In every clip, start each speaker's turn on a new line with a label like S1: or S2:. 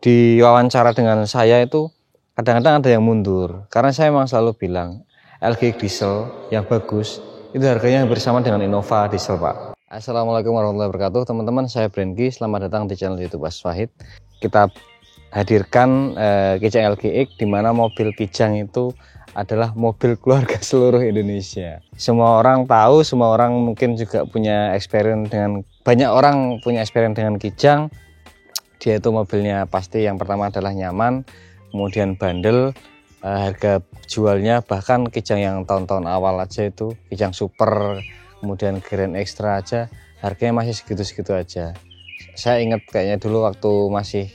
S1: di wawancara dengan saya itu kadang-kadang ada yang mundur, karena saya memang selalu bilang LGX diesel yang bagus itu harganya hampir sama dengan Innova diesel, Pak. Assalamualaikum warahmatullahi wabarakatuh, teman-teman. Saya Brenky, selamat datang di channel YouTube Mas Wahid. Kita hadirkan Kijang LGX, di mana mobil Kijang itu adalah mobil keluarga seluruh Indonesia. Semua orang tahu, semua orang mungkin juga punya experience dengan, banyak orang punya experience dengan Kijang. Dia itu mobilnya pasti yang pertama adalah nyaman, kemudian bandel, harga jualnya bahkan Kijang yang tahun-tahun awal aja itu Kijang Super, kemudian Grand Extra aja harganya masih segitu-segitu aja. Saya ingat kayaknya dulu waktu masih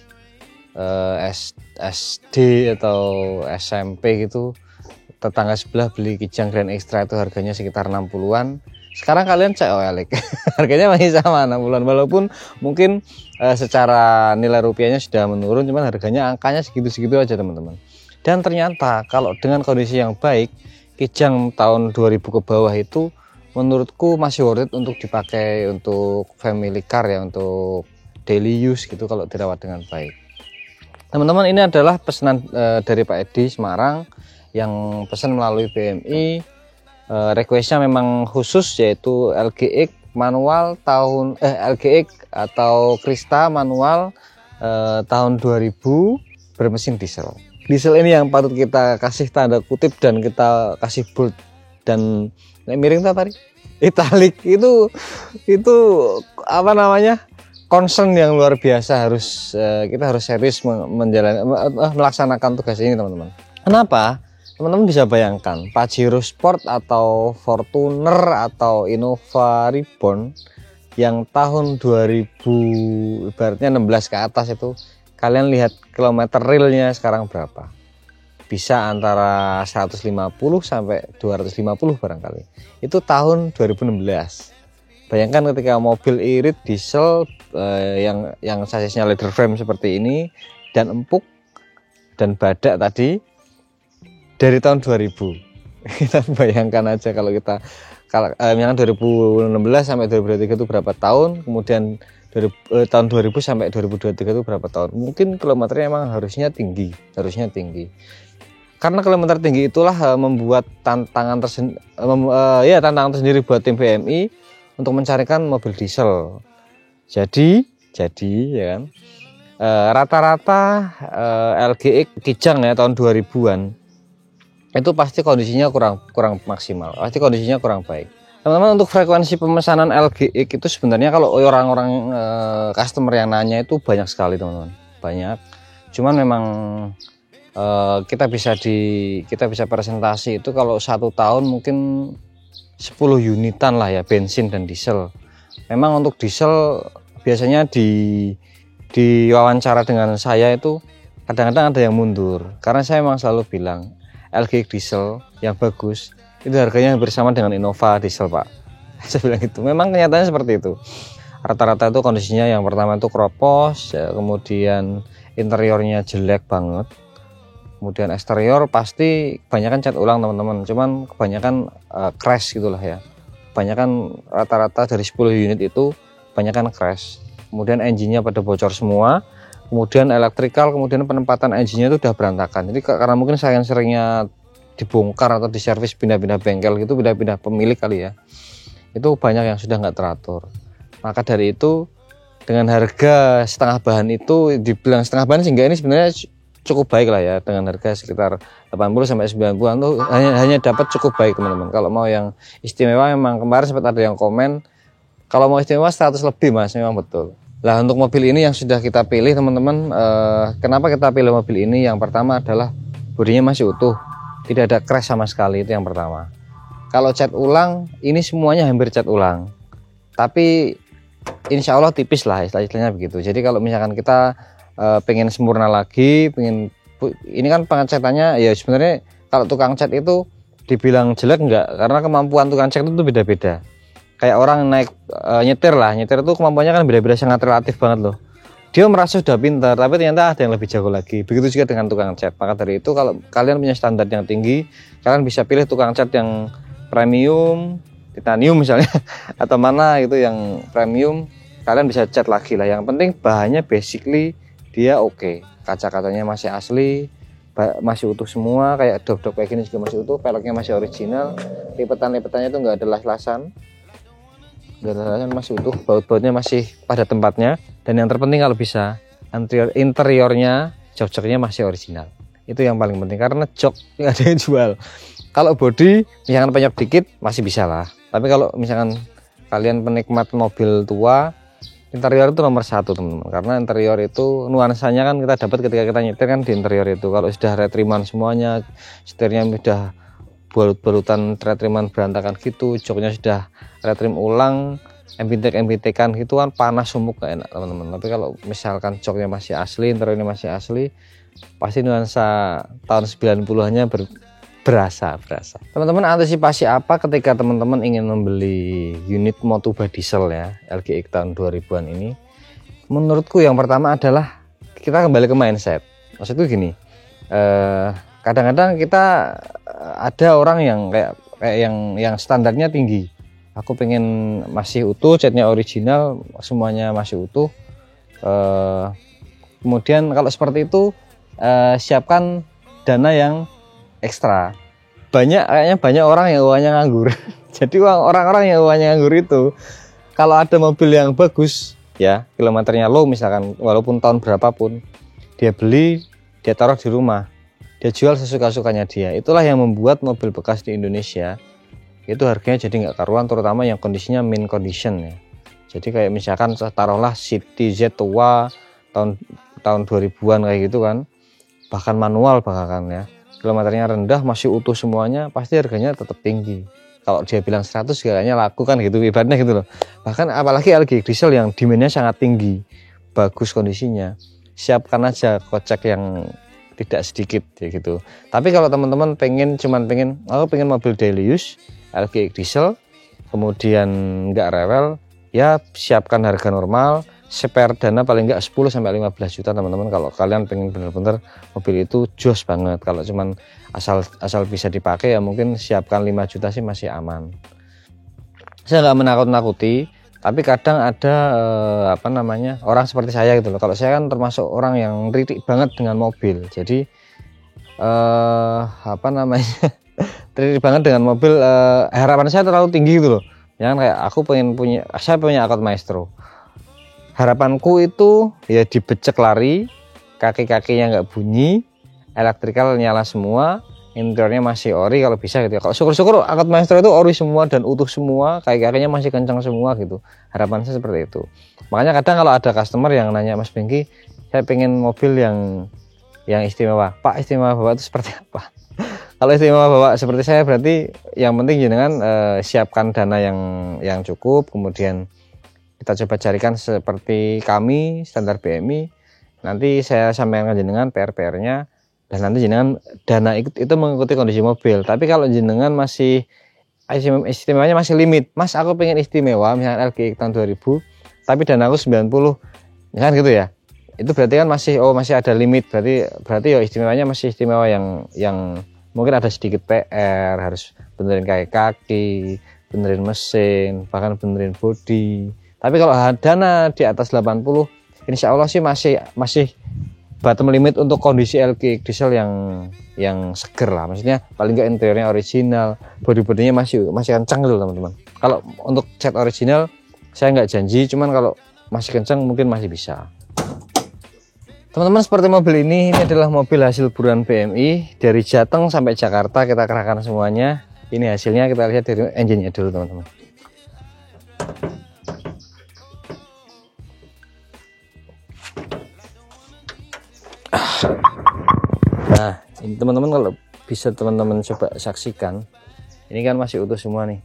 S1: SD atau SMP gitu, tetangga sebelah beli Kijang Grand Extra itu harganya sekitar 60-an. Sekarang kalian cek OLX harganya masih sama 60-an, walaupun mungkin secara nilai rupiahnya sudah menurun, cuman harganya angkanya segitu-segitu aja, teman-teman. Dan ternyata kalau dengan kondisi yang baik, Kijang tahun 2000 ke bawah itu menurutku masih worth it untuk dipakai untuk family car ya, untuk daily use gitu kalau dirawat dengan baik. Teman-teman, ini adalah pesanan dari Pak Edi Semarang yang pesan melalui BMI. Requestnya memang khusus, yaitu LGX manual LGX atau Krista manual tahun 2000 bermesin diesel. Diesel ini yang patut kita kasih tanda kutip dan kita kasih bold dan miring tadi italic, itu apa namanya, concern yang luar biasa. Kita harus serius melaksanakan tugas ini, teman-teman. Kenapa? Teman-teman bisa bayangkan Pajero Sport atau Fortuner atau Innova Reborn yang tahun 2000 ibaratnya 16 ke atas itu, kalian lihat kilometer realnya sekarang berapa? Bisa antara 150 sampai 250 barangkali. Itu tahun 2016. Bayangkan ketika mobil irit diesel yang sasisnya leather frame seperti ini dan empuk dan badak tadi dari tahun 2000. Kita bayangkan aja kalau misalkan 2016 sampai 2023 itu berapa tahun, kemudian tahun 2000 sampai 2023 itu berapa tahun. Mungkin kilometernya emang harusnya tinggi. Karena kilometer tinggi itulah membuat tantangan tersendiri buat tim BMI untuk mencarikan mobil diesel. Jadi ya kan, rata-rata LGX Kijang ya tahun 2000-an itu pasti kondisinya kurang maksimal, pasti kondisinya kurang baik. Teman-teman, untuk frekuensi pemesanan LGX itu sebenarnya kalau orang-orang customer yang nanya itu banyak sekali, teman-teman, banyak. Cuman memang kita bisa presentasi itu kalau 1 tahun mungkin 10 unitan lah ya, bensin dan diesel. Memang untuk diesel biasanya di wawancara dengan saya itu kadang-kadang ada yang mundur, karena saya memang selalu bilang LGX diesel yang bagus itu harganya hampir sama dengan Innova diesel, Pak. Saya bilang itu. Memang kenyataannya seperti itu. Rata-rata itu kondisinya yang pertama itu keropos, ya, kemudian interiornya jelek banget, kemudian eksterior pasti kebanyakan cat ulang, teman-teman. Cuman kebanyakan crash gitulah ya. Kebanyakan rata-rata dari 10 unit itu kebanyakan crash. Kemudian engine-nya pada bocor semua. Kemudian elektrikal, kemudian penempatan engine-nya itu udah berantakan. Jadi karena mungkin seringnya dibongkar atau diservis pindah-pindah bengkel gitu, pindah-pindah pemilik kali ya, itu banyak yang sudah nggak teratur. Maka dari itu dengan harga setengah bahan itu, dibilang setengah bahan sehingga ini sebenarnya cukup baik lah ya, dengan harga sekitar 80 sampai 90-an tuh hanya dapat cukup baik, teman-teman. Kalau mau yang istimewa, memang kemarin sempat ada yang komen kalau mau istimewa 100 lebih, Mas, memang betul. Lah, untuk mobil ini yang sudah kita pilih, teman-teman, kenapa kita pilih mobil ini? Yang pertama adalah bodinya masih utuh, tidak ada crash sama sekali, itu yang pertama. Kalau cat ulang, ini semuanya hampir cat ulang, tapi insya Allah tipis lah, istilahnya begitu. Jadi kalau misalkan kita pengen sempurna lagi, ini kan pengecatannya ya, sebenarnya kalau tukang cat itu dibilang jelek enggak, karena kemampuan tukang cat itu beda-beda. Kayak orang naik nyetir itu kemampuannya kan beda-beda, sangat relatif banget loh. Dia merasa sudah pintar, tapi ternyata ada yang lebih jago lagi. Begitu juga dengan tukang cat. Maka dari itu kalau kalian punya standar yang tinggi, kalian bisa pilih tukang cat yang premium, titanium misalnya, atau mana itu yang premium, kalian bisa cat lagi lah. Yang penting bahannya basically dia oke. Kaca-kacanya masih asli, masih utuh semua, kayak dok-dok kayak gini juga masih utuh, peleknya masih original, lipetan-lipetannya itu nggak ada las-lasan, masih utuh, baut-bautnya masih pada tempatnya, dan yang terpenting kalau bisa interiornya, jok-joknya masih original. Itu yang paling penting, karena jok nggak ada yang jual. Kalau body misalkan penyok dikit masih bisa lah, tapi kalau misalkan kalian penikmat mobil tua, interior itu nomor satu teman-teman, karena interior itu nuansanya kan kita dapat ketika kita nyetir kan di interior itu. Kalau sudah retriman semuanya, setirnya sudah balut-balutan retriman berantakan gitu, joknya sudah retrim ulang, MBT kan gitu kan panas sumuk gak enak teman-teman. Tapi kalau misalkan joknya masih asli, interiornya masih asli, pasti nuansa tahun 90-annya berasa. Teman-teman, antisipasi apa ketika teman-teman ingin membeli unit Motuba diesel ya, LGX tahun 2000-an ini? Menurutku yang pertama adalah kita kembali ke mindset. Maksudku gini, kadang-kadang kita ada orang yang kayak yang standarnya tinggi. Aku pengen masih utuh, catnya original, semuanya masih utuh. Kemudian kalau seperti itu, siapkan dana yang ekstra. Kayaknya banyak orang yang uangnya nganggur. Jadi orang-orang yang uangnya nganggur itu, kalau ada mobil yang bagus ya, kilometernya low misalkan, walaupun tahun berapapun, dia beli, dia taruh di rumah, dia jual sesuka-sukanya dia. Itulah yang membuat mobil bekas di Indonesia itu harganya jadi nggak karuan, terutama yang kondisinya min condition ya. Jadi kayak misalkan taruhlah City Z tua tahun 2000-an kayak gitu kan, bahkan manual bahkan ya, kilometernya rendah masih utuh semuanya, pasti harganya tetap tinggi. Kalau dia bilang 100 kayaknya laku kan gitu, ibaratnya gitu loh. Bahkan apalagi LG diesel yang demandnya sangat tinggi, bagus kondisinya, siapkan aja kocek yang tidak sedikit ya gitu. Tapi kalau teman-teman aku pengen mobil daily use LG diesel, kemudian nggak rewel, ya siapkan harga normal, spare dana paling nggak 10-15 juta teman-teman. Kalau kalian pengen bener-bener mobil itu jos banget. Kalau cuman asal bisa dipakai ya mungkin siapkan 5 juta sih masih aman. Saya nggak menakut-nakuti, tapi kadang ada orang seperti saya gitu loh. Kalau saya kan termasuk orang yang ritik banget dengan mobil, jadi ritik banget dengan mobil, harapan saya terlalu tinggi gitu loh. Jangan kayak saya punya Alphard Maestro, harapanku itu ya dibecek lari, kaki-kakinya nggak bunyi, elektrikal nyala semua, interiornya masih ori kalau bisa gitu ya. Kalau syukur-syukur Alphard Maestro itu ori semua dan utuh semua, kaki-kakinya masih kencang semua gitu. Harapan saya seperti itu. Makanya kadang kalau ada customer yang nanya, Mas Bengki, saya pengen mobil yang istimewa. Pak, istimewa Bapak itu seperti apa? Kalau istimewa Bapak seperti saya, berarti yang penting jenengan siapkan dana yang cukup, kemudian kita coba carikan seperti kami standar BMI. Nanti saya sampaikan jenengan PR-nya, dan nanti jenengan dana itu mengikuti kondisi mobil. Tapi kalau jenengan masih istimewanya masih limit, Mas aku pengen istimewa misalnya LGX tahun 2000 tapi dana aku 90 misalkan gitu ya, itu berarti kan masih ada limit, berarti ya istimewanya masih istimewa yang mungkin ada sedikit PR, harus benerin kaki, benerin mesin, bahkan benerin bodi. Tapi kalau dana di atas 80, insya Allah sih masih bottom limit untuk kondisi LG diesel yang seger lah. Maksudnya paling nggak interiornya original, bodi-bodinya masih kencang gitu teman-teman. Kalau untuk cat original saya nggak janji, cuman kalau masih kencang mungkin masih bisa. Teman-teman, seperti mobil ini adalah mobil hasil buruan BMI dari Jateng sampai Jakarta, kita kerahkan semuanya. Ini hasilnya, kita lihat dari engine-nya dulu teman-teman. Nah ini teman-teman, kalau bisa teman-teman coba saksikan, ini kan masih utuh semua nih.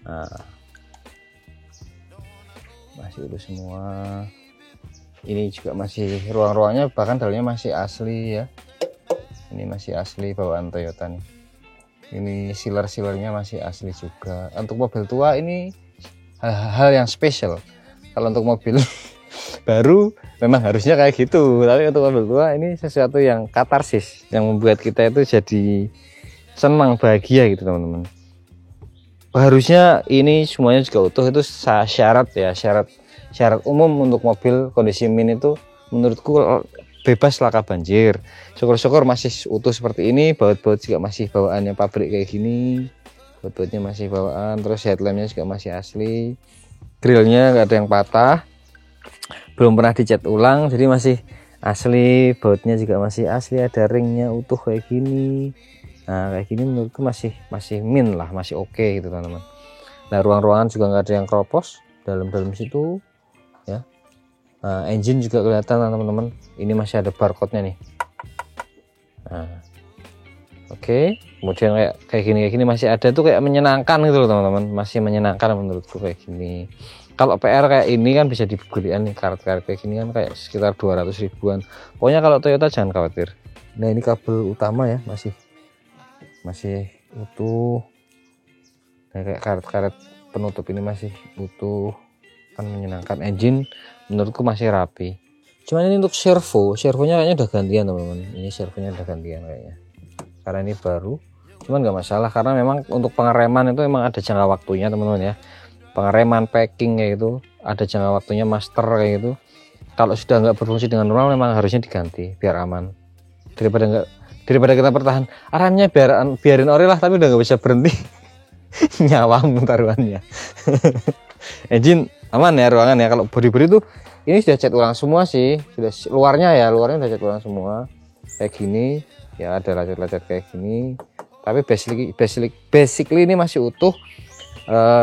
S1: Nah, masih utuh semua. Ini juga masih ruang-ruangnya, bahkan dalamnya masih asli ya. Ini masih asli bawaan Toyota nih. Ini sealer-sealernya masih asli juga. Untuk mobil tua ini hal yang spesial. Kalau untuk mobil baru memang harusnya kayak gitu, tapi untuk mobil tua ini sesuatu yang katarsis, yang membuat kita itu jadi senang, bahagia gitu teman-teman. Harusnya ini semuanya juga utuh, itu syarat umum untuk mobil kondisi min itu menurutku bebas laka banjir. Syukur-syukur masih utuh seperti ini, baut-baut juga masih bawaannya pabrik kayak gini, baut-bautnya masih bawaan, terus headlampnya juga masih asli, grillnya nggak ada yang patah, belum pernah dicat ulang, jadi masih asli, bautnya juga masih asli, ada ringnya utuh kayak gini. Nah kayak gini menurutku masih min lah, masih oke gitu teman-teman. Nah ruang-ruangan juga nggak ada yang keropos dalam situ ya. Nah, engine juga kelihatan teman-teman, ini masih ada barcode-nya nih. Nah, oke. Kemudian kayak gini masih ada tuh, kayak menyenangkan gitu loh teman-teman, masih menyenangkan menurutku kayak gini. Kalau PR kayak ini kan bisa dibelian nih, karet-karet kayak gini kan kayak sekitar 200 ribuan. Pokoknya kalau Toyota jangan khawatir. Nah ini kabel utama ya masih utuh. Nah, kayak karet-karet penutup ini masih utuh, kan menyenangkan. Engine menurutku masih rapi. Cuman ini untuk servonya kayaknya udah gantian teman-teman. Ini servonya udah gantian kayaknya, karena ini baru. Cuman nggak masalah, karena memang untuk pengereman itu memang ada jangka waktunya teman-teman ya. Pengereman, packing kayak gitu ada jangka waktunya, master kayak gitu. Kalau sudah nggak berfungsi dengan normal memang harusnya diganti biar aman, daripada kita bertahan remnya biarin ori lah tapi udah nggak bisa berhenti. Nyawamu taruhannya. Engine aman ya, ruangan ya. Kalau bodi tuh ini sudah cat ulang semua sih, sudah luarnya udah cat ulang semua kayak gini ya, ada lecet-lecet kayak gini, tapi basically ini masih utuh.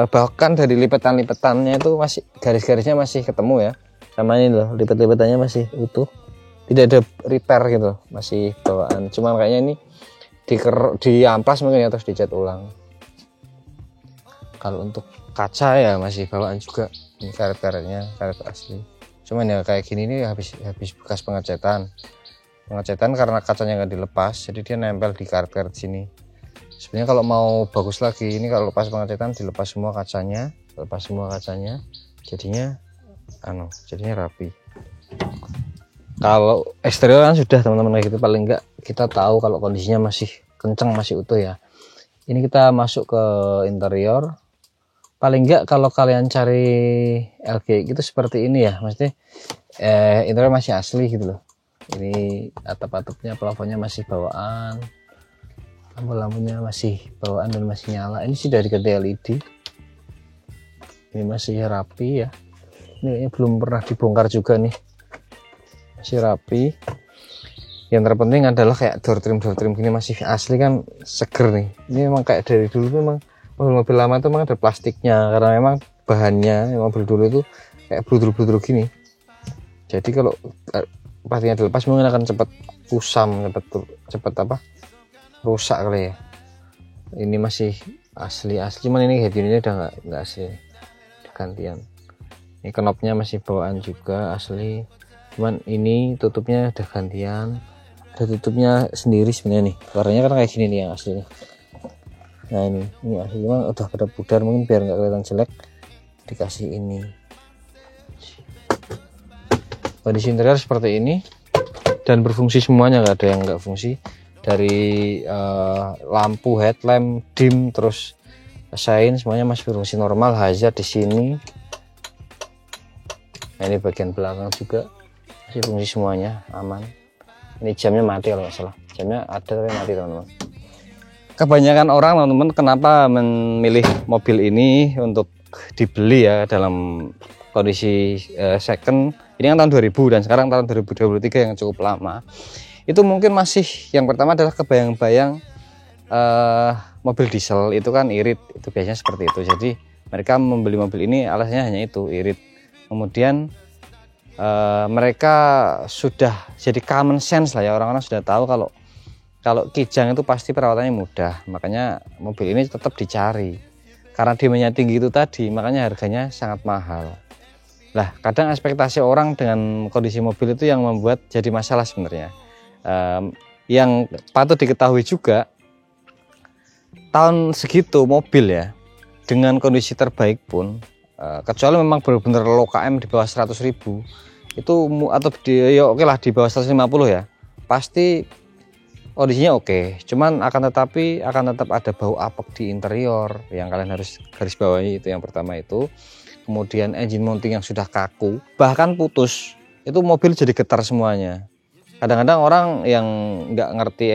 S1: Bahkan dari lipetan-lipetannya itu masih garis-garisnya masih ketemu ya, sama ini loh, lipet-lipetannya masih utuh, tidak ada repair gitu, masih bawaan. Cuma kayaknya ini diamplas mungkin ya, terus dicat ulang. Kalau untuk kaca ya masih bawaan juga, ini karet-karetnya karet asli. Cuman ya kayak gini ini habis bekas pengecatan karena kacanya nggak dilepas, jadi dia nempel di karet-karet sini. Sebenarnya kalau mau bagus lagi, ini kalau lepas pengecatan dilepas semua kacanya, jadinya rapi. Kalau eksterior kan sudah teman-teman kayak gitu, paling enggak kita tahu kalau kondisinya masih kencang, masih utuh ya. Ini kita masuk ke interior. Paling enggak kalau kalian cari LG gitu seperti ini ya, maksudnya interior masih asli gitu loh. Ini atap-atapnya, plafonnya masih bawaan, lampu-lampunya masih bawaan dan masih nyala. Ini sih dari ganti LED, ini masih rapi ya. Ini belum pernah dibongkar juga nih, masih rapi. Yang terpenting adalah kayak door trim gini masih asli kan, seger nih. Ini memang kayak dari dulu memang mobil lama itu memang ada plastiknya, karena memang bahannya mobil dulu itu kayak bludru-bludru gini. Jadi kalau pastinya dilepas mungkin akan cepat kusam, cepat rusak kali ya. Ini masih asli, cuman ini head unitnya udah nggak asli, gantian. Ini knopnya masih bawaan juga asli, cuman ini tutupnya udah gantian, ada tutupnya sendiri sebenarnya nih. Warnanya kan kayak gini nih yang asli nih. Nah ini asli, cuman udah pada pudar, mungkin biar nggak kelihatan jelek dikasih ini. Kondisi interior seperti ini dan berfungsi semuanya, nggak ada yang nggak fungsi. Dari lampu headlamp, dim, terus shine, semuanya masih berfungsi normal. Hazard di sini. Nah, ini bagian belakang juga masih fungsi semuanya, aman. Ini jamnya mati kalau nggak salah, jamnya ada tapi mati teman-teman. Kebanyakan orang teman-teman kenapa memilih mobil ini untuk dibeli ya dalam kondisi second. Ini kan tahun 2000 dan sekarang tahun 2023 yang cukup lama. Itu mungkin masih, yang pertama adalah kebayang-bayang mobil diesel itu kan irit, itu biasanya seperti itu. Jadi mereka membeli mobil ini alasannya hanya itu, irit. Kemudian mereka sudah jadi common sense lah ya, orang-orang sudah tahu kalau kijang itu pasti perawatannya mudah, makanya mobil ini tetap dicari. Karena demandnya tinggi itu tadi, makanya harganya sangat mahal. Lah kadang ekspektasi orang dengan kondisi mobil itu yang membuat jadi masalah sebenarnya. Yang patut diketahui juga, tahun segitu mobil ya dengan kondisi terbaik pun, kecuali memang benar-benar low KM di bawah 100.000 itu, atau ya oke lah di bawah 150 ya, pasti kondisinya oke. Cuman akan tetap ada bau apek di interior yang kalian harus garis bawahi. Itu yang pertama itu. Kemudian engine mounting yang sudah kaku, bahkan putus. itu mobil jadi getar semuanya. Kadang-kadang orang yang nggak ngerti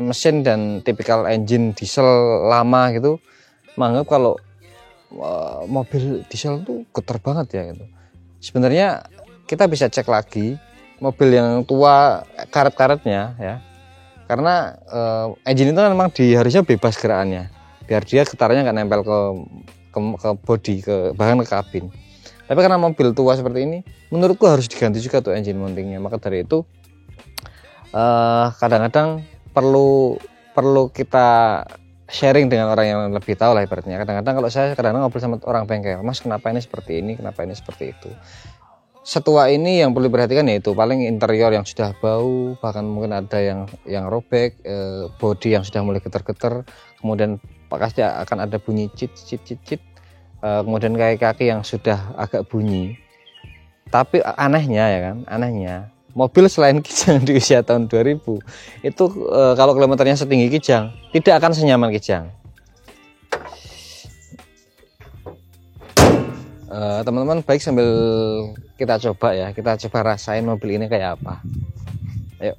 S1: mesin dan tipikal engine diesel lama gitu menganggap kalau mobil diesel tuh getar banget ya gitu. Sebenarnya kita bisa cek lagi mobil yang tua karet-karetnya ya, karena engine itu kan memang harusnya bebas gerakannya biar dia getarnya nggak nempel ke bodi, bahkan ke kabin. Tapi karena mobil tua seperti ini, menurutku harus diganti juga tuh engine mountingnya. Maka dari itu kadang-kadang perlu kita sharing dengan orang yang lebih tahu lah ibaratnya. Kadang-kadang kalau saya ngobrol sama orang bengkel, Mas kenapa ini seperti ini, kenapa ini seperti itu. Setua ini yang perlu diperhatikan yaitu paling interior yang sudah bau, bahkan mungkin ada yang robek, bodi yang sudah mulai getar-getar, kemudian pasti akan ada bunyi cit, kemudian kaki yang sudah agak bunyi. Tapi anehnya ya kan, mobil selain Kijang di usia tahun 2000 itu kalau kilometernya setinggi Kijang tidak akan senyaman Kijang. Teman-teman baik, sambil kita coba rasain mobil ini kayak apa. Ayo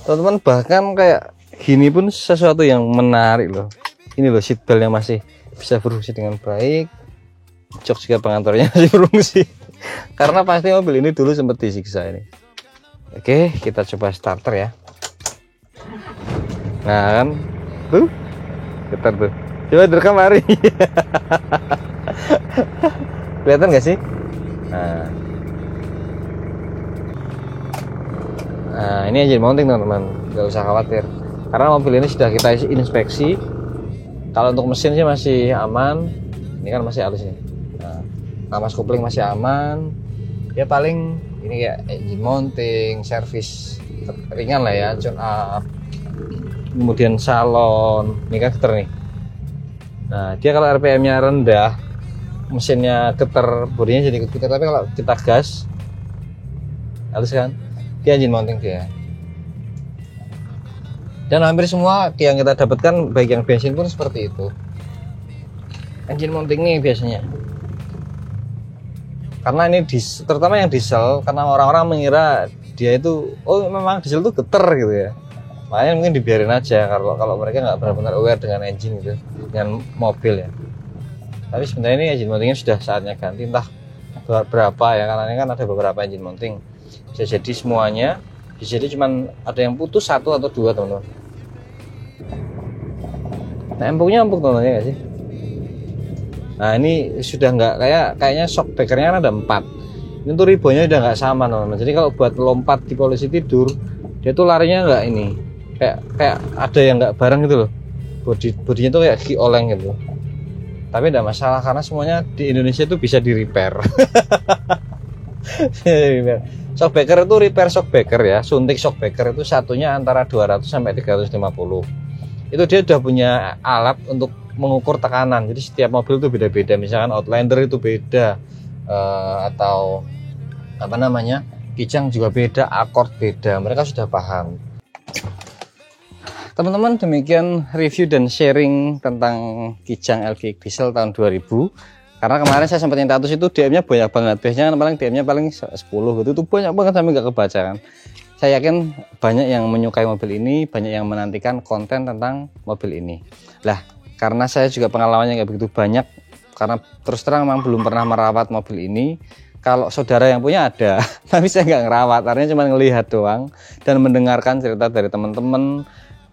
S1: teman-teman, bahkan kayak gini pun sesuatu yang menarik loh. Ini loh seatbeltnya masih bisa berfungsi dengan baik, jok juga pengantornya masih berfungsi. Karena pasti mobil ini dulu sempat disiksa ini. Oke, kita coba starter ya. Nah kan tuh getar tuh, coba direkam hari. Kelihatan nggak sih? Nah ini engine mounting teman-teman, nggak usah khawatir karena mobil ini sudah kita inspeksi. Kalau untuk mesin sih masih aman, ini kan masih halus nih. Namas kopling masih aman ya, paling ini kayak engine mounting, servis ringan lah ya, tune up, kemudian salon ini kan getar nih. Nah dia kalau RPM nya rendah mesinnya getar, bodinya jadi getar, tapi kalau kita gas halus kan, dia engine mounting dia. Dan hampir semua yang kita dapatkan baik yang bensin pun seperti itu, engine mounting nih biasanya. Karena ini terutama yang diesel, karena orang-orang mengira dia itu memang diesel itu getar gitu ya, makanya mungkin dibiarin aja kalau mereka nggak benar-benar aware dengan engine gitu, dengan mobil ya. Tapi sebenarnya ini engine mountingnya sudah saatnya ganti, entah berapa ya, karena ini kan ada beberapa engine mounting, bisa jadi semuanya, bisa jadi cuman ada yang putus satu atau dua teman-teman. Nah empuknya empuk teman-teman ya nggak sih? Nah ini sudah nggak kayaknya shock breakernya ada 4. Ini tuh ribonya udah nggak sama teman-teman. Jadi kalau buat lompat di posisi tidur, dia tuh larinya nggak ini, kayak ada yang nggak bareng gitu loh. Bodinya tuh kayak oleng gitu. Tapi tidak masalah karena semuanya di Indonesia tuh bisa di repair. Shock breaker itu repair shock breaker ya, suntik shock breaker itu satunya antara 200 sampai 350. Itu dia udah punya alat untuk mengukur tekanan, jadi setiap mobil itu beda-beda. Misalkan Outlander itu beda, atau apa namanya, Kijang juga beda, Accord beda, mereka sudah paham. Teman-teman, demikian review dan sharing tentang Kijang LG diesel tahun 2000. Karena kemarin saya sempat status itu DM-nya banyak banget, biasanya kan paling DM-nya paling 10 gitu, itu banyak banget sampai nggak kebaca kan. Saya yakin banyak yang menyukai mobil ini, banyak yang menantikan konten tentang mobil ini. Lah, karena saya juga pengalamannya nggak begitu banyak, karena terus terang memang belum pernah merawat mobil ini. Kalau saudara yang punya ada, tapi saya nggak ngerawat, artinya cuma ngelihat doang dan mendengarkan cerita dari teman-teman.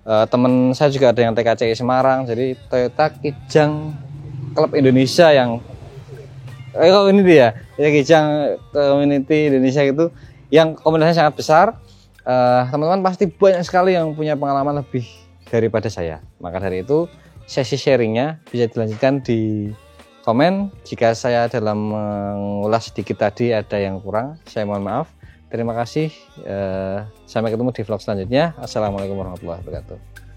S1: Teman saya juga ada yang TKCI Semarang, jadi Toyota Kijang Klub Indonesia yang ini dia ya, Kijang Community Indonesia itu yang komunitasnya sangat besar. Teman-teman pasti banyak sekali yang punya pengalaman lebih daripada saya. Maka dari itu sesi sharingnya bisa dilanjutkan di komen. Jika saya dalam mengulas sedikit tadi ada yang kurang, saya mohon maaf. Terima kasih. Sampai ketemu di vlog selanjutnya. Assalamualaikum warahmatullahi wabarakatuh.